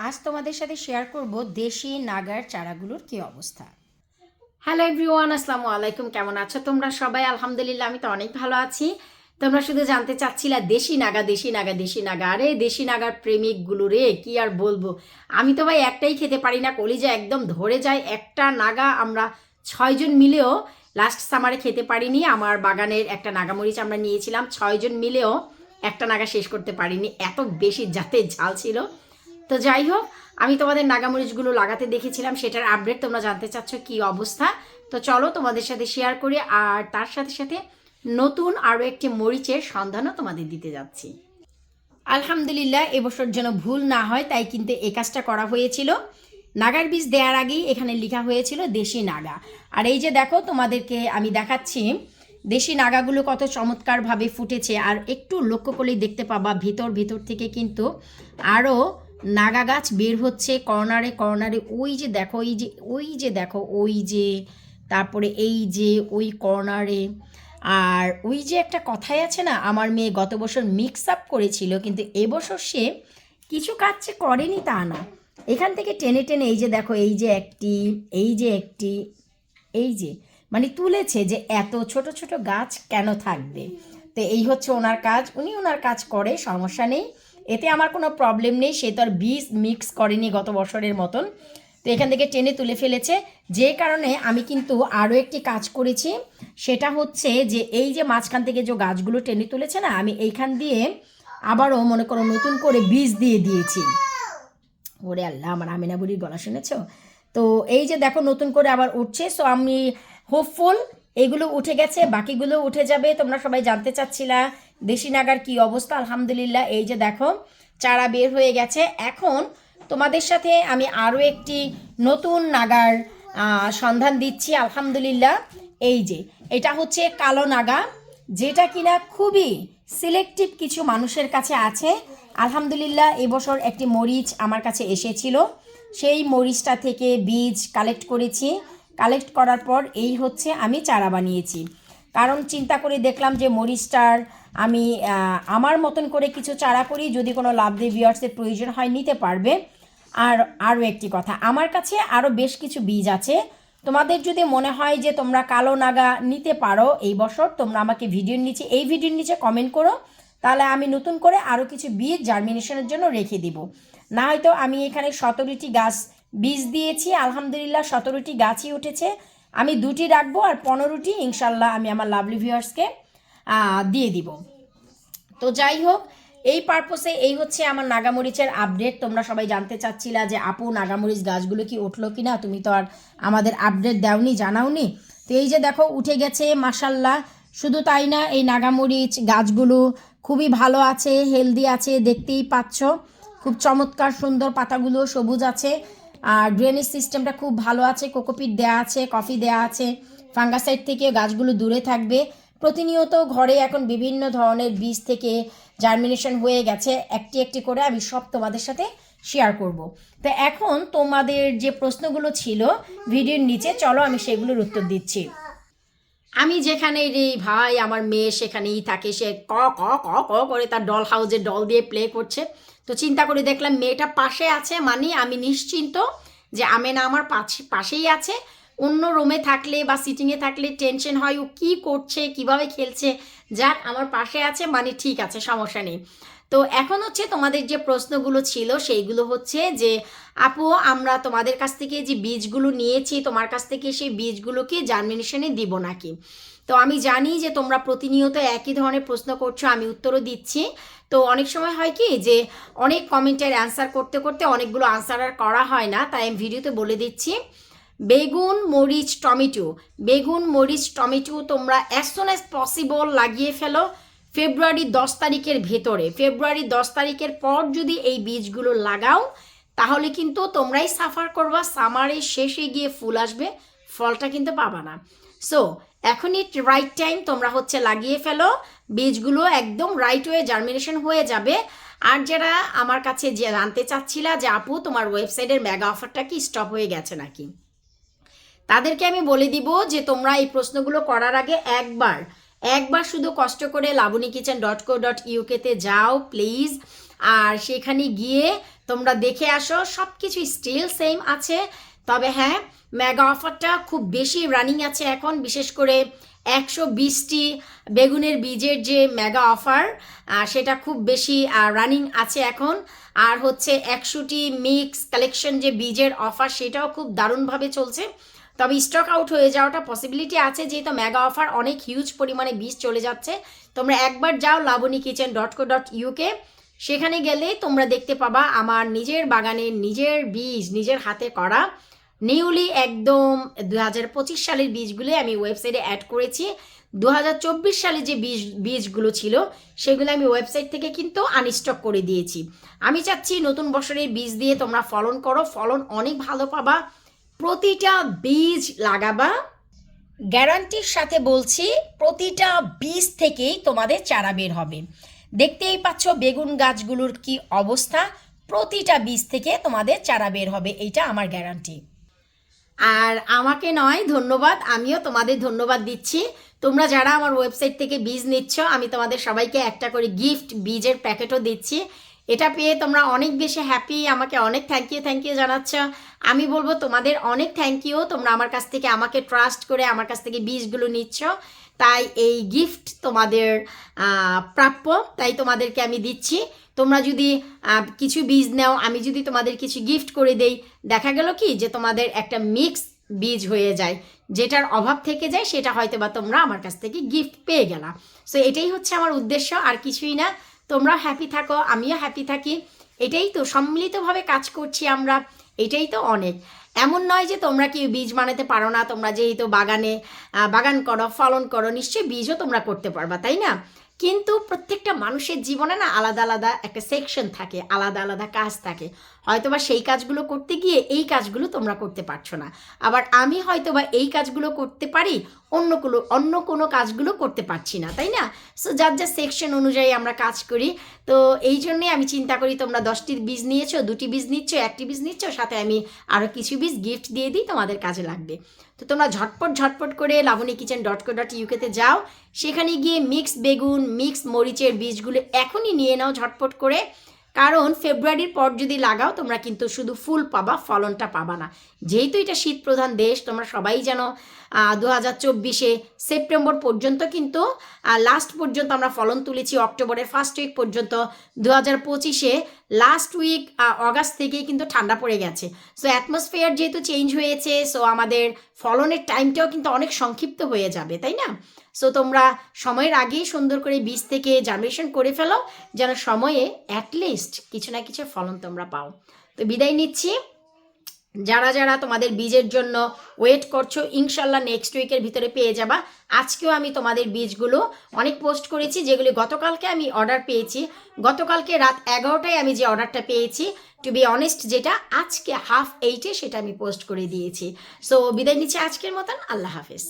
আজ তোমাদের সাথে শেয়ার করব দেশি নাগার চারাগুলোর কি অবস্থা। হ্যালো এভরিওয়ান, আসসালামু আলাইকুম। কেমন আছো তোমরা সবাই? আলহামদুলিল্লাহ, আমি তো অনেক ভালো আছি। তোমরা শুধু জানতে চাচ্ছিলা দেশি নাগা দেশি নাগা দেশি নাগা। আরে দেশি নাগার প্রেমিকগুলো রে, কি আর বলবো। আমি তো ভাই একটাই খেতে পারি না, কলিজা একদম ধরে যায়। একটা নাগা আমরা 6 জন মিলেও লাস্ট সামারে খেতে পারিনি। আমার বাগানের একটা নাগামরিচ আমরা নিয়েছিলাম, 6 জন মিলেও একটা নাগা শেষ করতে পারিনি, এত বেশি যাতে ঝাল ছিল। তো যাই হোক, আমি তোমাদের নাগামরিচগুলো লাগাতে দেখেছিলাম, সেটার আপডেট তোমরা জানতে চাচ্ছ কি অবস্থা। তো চলো তোমাদের সাথে শেয়ার করি, আর তার সাথে সাথে নতুন আরও একটি মরিচের সন্ধানও তোমাদের দিতে যাচ্ছি। আলহামদুলিল্লাহ, এবছর যেন ভুল না হয় তাই কিন্তু এই কাজটা করা হয়েছিল। নাগার বীজ দেওয়ার আগেই এখানে লেখা হয়েছিল দেশি নাগা। আর এই যে দেখো, তোমাদেরকে আমি দেখাচ্ছি দেশি নাগাগুলো কত চমৎকারভাবে ফুটেছে। আর একটু লক্ষ্য করলেই দেখতে পাবা ভিতর ভিতর থেকে কিন্তু আরও নাগা গাছ বের হচ্ছে কর্নারে কর্নারে। ওই যে দেখো, ওই যে তারপরে এই যে ওই কর্নারে। আর ওই যে একটা কথাই আছে না, আমার মেয়ে গত বছর মিক্স আপ করেছিল, কিন্তু এবছর সে কিছু কাজ যে করেনি তা না। এখান থেকে টেনে টেনে এই যে দেখো, এই যে একটি, এই যে মানে তুলেছে, যে এত ছোট ছোট গাছ কেন থাকবে। তো এই হচ্ছে ওনার কাজ, উনি ওনার কাজ করে, সমস্যা নেই, এতে আমার কোনো প্রবলেম নেই। সে তো আর বীজ মিক্স করেনি গত বছরের মতন। তো এখান থেকে টেনে তুলে ফেলেছে, যে কারণে আমি কিন্তু আরও একটি কাজ করেছি। সেটা হচ্ছে যে এই যে মাঝখান থেকে যে গাছগুলো টেনে তুলেছে না, আমি এইখান দিয়ে আবারও মনে করো নতুন করে বীজ দিয়ে দিয়েছি। ওরে আল্লাহ, আমার আমিনা বুড়ির গলা শুনেছ? তো এই যে দেখো নতুন করে আবার উঠছে। সো আমি হোপফুল এগুলো উঠে গেছে, বাকিগুলো উঠে যাবে। তোমরা সবাই জানতে চাচ্ছিলা দেশি নাগার কি অবস্থা। আলহামদুলিল্লাহ, এই যে দেখো চারা বের হয়ে গেছে। এখন তোমাদের সাথে আমি আরও একটি নতুন নাগার সন্ধান দিচ্ছি। আলহামদুলিল্লাহ, এই যে এটা হচ্ছে কালো নাগা, যেটা কিনা খুবই সিলেক্টিভ কিছু মানুষের কাছে আছে। আলহামদুলিল্লাহ, এবছর একটি মরিচ আমার কাছে এসেছিল, সেই মরিচটা থেকে বীজ কালেক্ট করেছি। কালেক্ট করার পর এই হচ্ছে আমি চারা বানিয়েছি। কারণ চিন্তা করে দেখলাম যে মরিচটার আমি আমার মতন করে কিছু চারা করি, যদি কোনো লাভলি ভিউয়ার্সের প্রয়োজন হয় নিতে পারবে। আর আরও একটি কথা, আমার কাছে আরও বেশ কিছু বীজ আছে। তোমাদের যদি মনে হয় যে তোমরা কালো নাগা নিতে পারো এই বছর, তোমরা আমাকে এই ভিডিওর নিচে কমেন্ট করো, তাহলে আমি নতুন করে আরও কিছু বীজ জার্মিনেশনের জন্য রেখে দিব। না হয়তো আমি এখানে 17টি গাছ বীজ দিয়েছি, আলহামদুলিল্লাহ 17টি গাছই উঠেছে। আমি 2টি রাখবো, আর 15টি ইনশাল্লাহ আমি আমার লাভলি ভিউয়ার্সকে দিয়ে দিব। তো যাই হোক, এই পারপোসে এই হচ্ছে আমার নাগামরিচের আপডেট। তোমরা সবাই জানতে চাচ্ছিলা যে আপু নাগামরিচ গাছগুলো কি উঠলো কি না, তুমি তো আর আমাদের আপডেট দাওনি, জানাওনি। তো এই যে দেখো উঠে গেছে মাশাল্লাহ। শুধু তাই না, এই নাগামরিচ গাছগুলো খুবই ভালো আছে, হেলদি আছে, দেখতেই পাচ্ছ খুব চমৎকার সুন্দর, পাতাগুলো সবুজ আছে। আর ড্রেনেজ সিস্টেমটা খুব ভালো আছে, কোকোপিট দেওয়া আছে, কফি দেওয়া আছে। ফাঙ্গাসাইড থেকে গাছগুলো দূরে থাকবে। প্রতিনিয়ত ঘরে এখন বিভিন্ন ধরনের বীজ থেকে জার্মিনেশন হয়ে গেছে, একটি একটি করে আমি সব তোমাদের সাথে শেয়ার করব। তো এখন তোমাদের যে প্রশ্নগুলো ছিল ভিডিওর নিচে, চলো আমি সেগুলোর উত্তর দিচ্ছি। আমি যেখানে রে ভাই, আমার মেয়ে সেখানেই থাকে, সে ক ক ক ক করে তার ডল হাউজে ডল দিয়ে প্লে করছে। তো চিন্তা করে দেখলাম মেয়েটা পাশে আছে, মানে আমি নিশ্চিন্ত যে আমেনা আমার পাশেই আছে। অন্য রুমে থাকলে বা সিটিংয়ে থাকলে টেনশন হয়, ও কী করছে, কিভাবে খেলছে। যাক, আমার পাশে আছে মানে ঠিক আছে, সমস্যা নেই। তো এখন হচ্ছে তোমাদের যে প্রশ্নগুলো ছিল সেইগুলো হচ্ছে যে আপু, আমরা তোমাদের কাছ থেকে যে বীজগুলো নিয়েছি, তোমার কাছ থেকে সেই বীজগুলোকে জার্মিনেশনে দিব নাকি। তো আমি জানি যে তোমরা প্রতিনিয়ত একই ধরনের প্রশ্ন করছো, আমি উত্তরও দিচ্ছি। তো অনেক সময় হয় কি যে অনেক কমেন্টের অ্যান্সার করতে করতে অনেকগুলো আনসার আর করা হয় না, তাই আমি ভিডিওতে বলে দিচ্ছি। বেগুন মরিচ টমেটো তোমরা অ্যাজ সুন অ্যাজ পসিবল লাগিয়ে ফেলো ফেব্রুয়ারি 10 তারিখের ভেতরে। ফেব্রুয়ারি 10 তারিখের পর যদি এই বীজগুলো লাগাও, তাহলে কিন্তু তোমরাই সাফার করবা, সামারের শেষে গিয়ে ফুল আসবে, ফলটা কিন্তু পাবা না। সো এখনই রাইট টাইম, তোমরা হচ্ছে লাগিয়ে ফেলো বীজগুলো, একদম রাইট ওয়ে জার্মিনেশন হয়ে যাবে। আর যারা আমার কাছে যে জানতে চাচ্ছিলা যে আপু তোমার ওয়েবসাইটের মেগা অফারটা কি স্টপ হয়ে গেছে নাকি, তাদেরকে আমি বলে দিব যে তোমরা এই প্রশ্নগুলো করার আগে একবার শুধু কষ্ট করে লাবণীকিচেন.co.uk তে যাও প্লিজ। আর সেখানে গিয়ে তোমরা দেখে আসো, সব কিছু স্টিল সেম আছে। তবে হ্যাঁ, মেগা অফারটা খুব বেশি রানিং আছে এখন, বিশেষ করে 120টি বেগুনের বীজের যে মেগা অফার সেটা খুব বেশি রানিং আছে এখন। আর হচ্ছে 100টি মিক্স কালেকশন যে বীজের অফার সেটাও খুব দারুণভাবে চলছে। তবে স্টক আউট হয়ে যাওয়াটা পসিবিলিটি আছে, যেহেতু মেগা অফার অনেক হিউজ পরিমাণে বীজ চলে যাচ্ছে। তোমরা একবার যাও lavanyakitchen.co.uk, সেখানে গেলে তোমরা দেখতে পাবা আমার নিজের বাগানের নিজের বীজ, নিজের হাতে করা নিউলি একদম 2025 সালের বীজগুলো আমি ওয়েবসাইটে অ্যাড করেছি। 2024 সালে যে বীজগুলো ছিল সেগুলো আমি ওয়েবসাইট থেকে কিন্তু আনস্টক করে দিয়েছি। আমি চাচ্ছি নতুন বছরের বীজ দিয়ে তোমরা ফলন করো, ফলন অনেক ভালো পাবা। প্রতিটা বীজ লাগাবা, গ্যারান্টির সাথে বলছি, প্রতিটা বীজ থেকেই তোমাদের চারা বের হবে। দেখতেই পাচ্ছ বেগুন গাছগুলোর কি অবস্থা, প্রতিটা বীজ থেকে তোমাদের চারা বের হবে, এইটা আমার গ্যারান্টি। আর আমাকে নয় ধন্যবাদ, আমিও তোমাদের ধন্যবাদ দিচ্ছি। তোমরা যারা আমার ওয়েবসাইট থেকে বীজ নিচ্ছ, আমি তোমাদের সবাইকে একটা করে গিফট বীজের প্যাকেটও দিচ্ছি। এটা পেয়ে তোমরা অনেক বেশি হ্যাপি, আমাকে অনেক থ্যাংক ইউ জানাচ্ছ। আমি বলবো তোমাদের অনেক থ্যাংক ইউ, তোমরা আমার কাছ থেকে, আমাকে ট্রাস্ট করে আমার কাছ থেকে বীজগুলো নিচ্ছ, তাই এই গিফট তোমাদের প্রাপ্য, তাই তোমাদেরকে আমি দিচ্ছি। তোমরা যদি কিছু বীজ নাও, আমি যদি তোমাদের কিছু গিফট করে দেই, দেখা গেল কি যে তোমাদের একটা মিক্স বীজ হয়ে যায়, যেটার অভাব থেকে যায়, সেটা হয়তো বা তোমরা আমার কাছ থেকে গিফট পেয়ে গেলা। সো এটাই হচ্ছে আমার উদ্দেশ্য, আর কিছুই না। তোমরা হ্যাপি থাকো, আমিও হ্যাপি থাকি, এটাই তো, সম্মিলিতভাবে কাজ করছি আমরা, এটাই তো অনেক। এমন নয় যে তোমরা কি বীজ বানাতে পারো না, তোমরা যেহেতু বাগান করো, ফলন করো, নিশ্চয়ই বীজও তোমরা করতে পারবা, তাই না? কিন্তু প্রত্যেকটা মানুষের জীবনে না আলাদা আলাদা একটা সেকশন থাকে, আলাদা আলাদা কাজ থাকে। হয়তোবা সেই কাজগুলো করতে গিয়ে এই কাজগুলো তোমরা করতে পারছো না, আবার আমি হয়তোবা এই কাজগুলো করতে পারি, অন্য কোনো কাজগুলো করতে পারছি না, তাই না? সো যার যার সেকশন অনুযায়ী আমরা কাজ করি। তো এই জন্যে আমি চিন্তা করি তোমরা 10টির বীজ নিয়েছো, 2টি বীজ নিচ্ছ, 1টি বীজ নিচ্ছ, সাথে আমি আরও কিছু বীজ গিফট দিয়ে দিই, তোমাদের কাজে লাগবে। তো তোমরা ঝটপট করে lavanyakitchen.co.uk-তে যাও, সেখানে গিয়ে মিক্স বেগুন, মিক্স মরিচের বীজগুলো এখনই নিয়ে নাও ঝটপট করে। কারণ ফেব্রুয়ারির পর যদি লাগাও তোমরা কিন্তু শুধু ফুল পাবা, ফলনটা পাবা না। যেহেতু এটা শীত প্রধান দেশ, তোমরা সবাই জানো 2024-এ সেপ্টেম্বর পর্যন্ত কিন্তু লাস্ট পর্যন্ত আমরা ফলন তুলেছি, অক্টোবরের ফার্স্ট উইক পর্যন্ত। 2025-এ লাস্ট উইক অগাস্ট থেকেই কিন্তু ঠান্ডা পড়ে গেছে। সো অ্যাটমসফিয়ার যেহেতু চেঞ্জ হয়েছে, সো আমাদের ফলনের টাইমটাও কিন্তু অনেক সংক্ষিপ্ত হয়ে যাবে, তাই না? সো তোমরা সময়ের আগেই সুন্দর করে বীজ থেকে জার্মিনেশন করে ফেলো, যেন সময়ে অ্যাটলিস্ট কিছু না কিছু ফলন তোমরা পাও। তো বিদায় নিচ্ছি। যারা যারা তোমাদের বীজের জন্য ওয়েট করছো, ইনশাল্লাহ নেক্সট উইকের ভিতরে পেয়ে যাবা। আজকেও আমি তোমাদের বীজগুলো অনেক পোস্ট করেছি, যেগুলি গতকালকে আমি অর্ডার পেয়েছি। গতকালকে রাত 11টায় আমি যে অর্ডারটা পেয়েছি, টু বি অনেস্ট, যেটা আজকে 7:30 সেটা আমি পোস্ট করে দিয়েছি। সো বিদায় নিচ্ছি আজকের মতন, আল্লাহ হাফেজ।